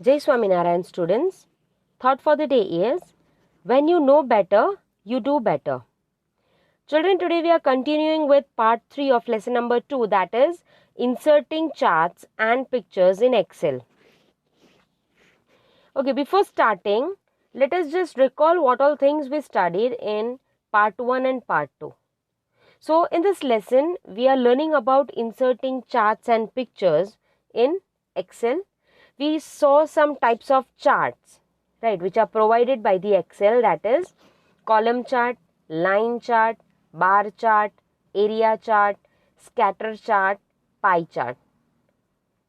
Jai Swaminarayan students. Thought for the day is, when you know better, you do better. Children, today we are continuing with part 3 of lesson number 2, that is inserting charts and pictures in Excel. Okay, before starting, let us just recall what all things we studied in part 1 and part 2. So, in this lesson, we are learning about inserting charts and pictures in Excel. We saw some types of charts, right, which are provided by the Excel, that is column chart, line chart, bar chart, area chart, scatter chart, pie chart.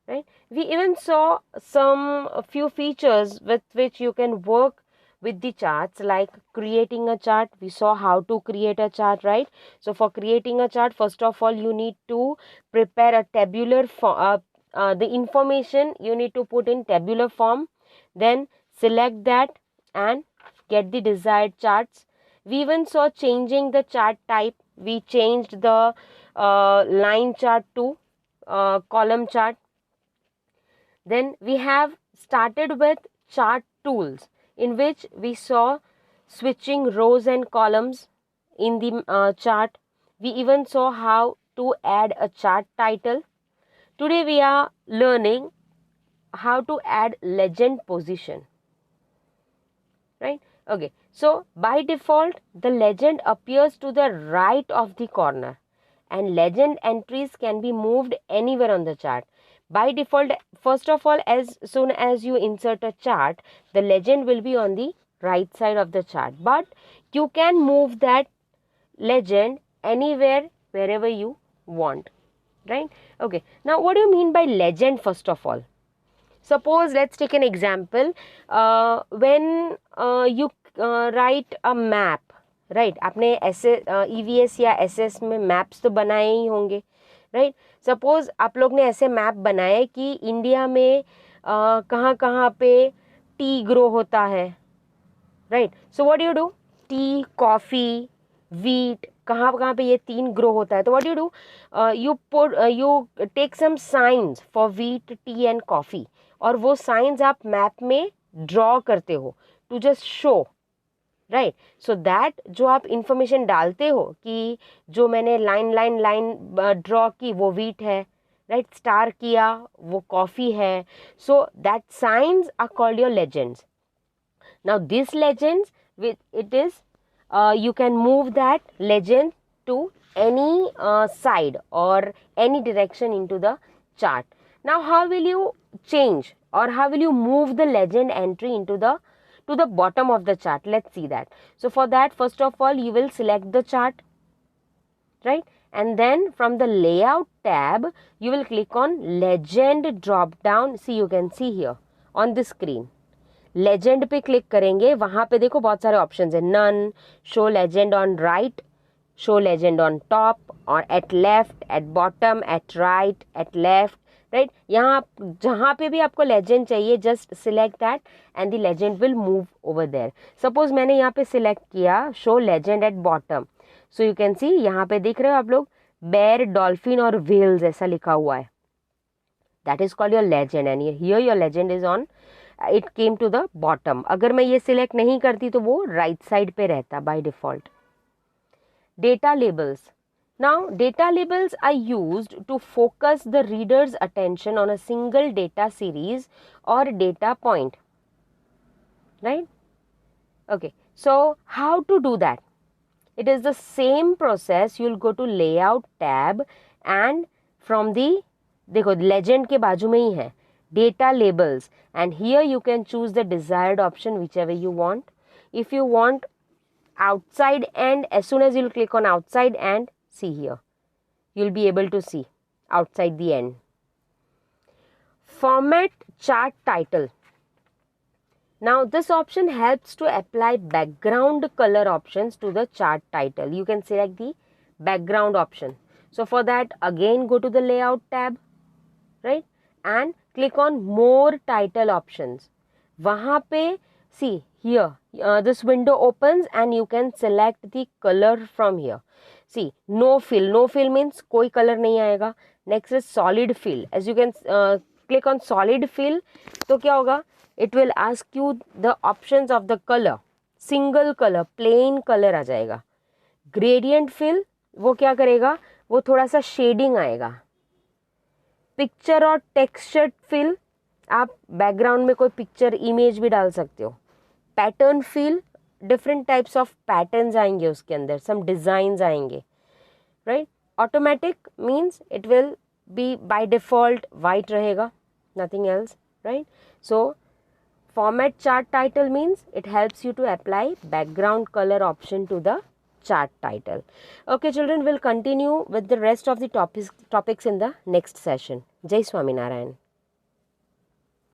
Right? We even saw a few features with which you can work with the charts, like creating a chart. We saw how to create a chart, right? So for creating a chart, first of all, you need to prepare a tabular form. The information you need to put in tabular form, then select that and get the desired charts. We even saw changing the chart type. We changed the line chart to column chart. Then we have started with chart tools, in which we saw switching rows and columns in the chart. We even saw how to add a chart title. Today we are learning how to add legend position. Right? Okay. So by default, the legend appears to the right of the corner, and legend entries can be moved anywhere on the chart. By default, first of all, as soon as you insert a chart, the legend will be on the right side of the chart. But you can move that legend anywhere, wherever you want. Right? Okay. Now, what do you mean by legend, first of all? Suppose, let's take an example. When you write a map, right आपने ऐसे EVS या SS में maps तो बनाए ही होंगे, right. Suppose आप लोग ने ऐसे मैप बनाए कि इंडिया में कहाँ कहाँ पे टी ग्रो होता है, right. So what you do, tea, coffee, wheat, कहाँ कहाँ पे ये तीन ग्रो होता है. तो what you do, you take some signs for wheat, tea and coffee, और वो साइंस आप मैप में ड्रॉ करते हो to just show, right. So that जो आप इंफॉर्मेशन डालते हो कि जो मैंने लाइन ड्रॉ की वो वीट है, राइट, स्टार किया वो कॉफ़ी है. So that signs are called your legends. Now this legends, with it is you can move that legend to any side or any direction into the chart. Now how will you change or how will you move the legend entry into the to the bottom of the chart? Let's see that. So for that, first of all, you will select the chart, right, and then from the layout tab you will click on legend drop down. See, you can see here on the screen legend पे click करेंगे, वहाँ पे देखो बहुत सारे options है. None, show legend on right, show legend on top, और at left, at bottom, at right, at left, right. यहाँ जहाँ पे भी आपको लेजेंड चाहिए, just select that and the legend will move over there. Suppose मैंने यहाँ पे सिलेक्ट किया show legend at bottom. So you can see, यहाँ पे देख रहे हो आप लोग, बेयर, डॉल्फिन और व्हेल्स ऐसा लिखा हुआ है. That is called your legend and here your legend is on, it came to the bottom. अगर मैं ये सिलेक्ट नहीं करती तो वो राइट साइड पे रहता by default. Data labels. Now data labels are used to focus the readers attention on a single data series और data point, right. Okay, so how to do that? It is the same process. You will go to layout tab and from the, देखो legend के बाजू में ही है data labels, and here you can choose the desired option whichever you want. If you want outside end, as soon as you'll click on outside end, see here you'll be able to see outside the end. Format chart title. Now this option helps to apply background color options to the chart title. You can select the background option. So for that, again go to the layout tab, right, and click on more title options. वहाँ पे see here, this window opens and you can select the color from here. See, no fill. No fill means कोई color नहीं आएगा. Next is solid fill. As you can click on solid fill, तो क्या होगा, it will ask you the options of the color, single color, plain color आ जाएगा. Gradient fill वो क्या करेगा, वो थोड़ा सा शेडिंग आएगा. पिक्चर और टेक्सचर फिल, आप बैकग्राउंड में कोई पिक्चर इमेज भी डाल सकते हो. Pattern fill, different types of patterns आएंगे उसके अंदर, सम डिजाइंस आएंगे, right. Automatic means it will be by default white रहेगा, nothing else, right. So format chart title means it helps you to apply background color option to the chart title. Okay children, we'll continue with the rest of the topics in the next session. Jai Swaminarayan.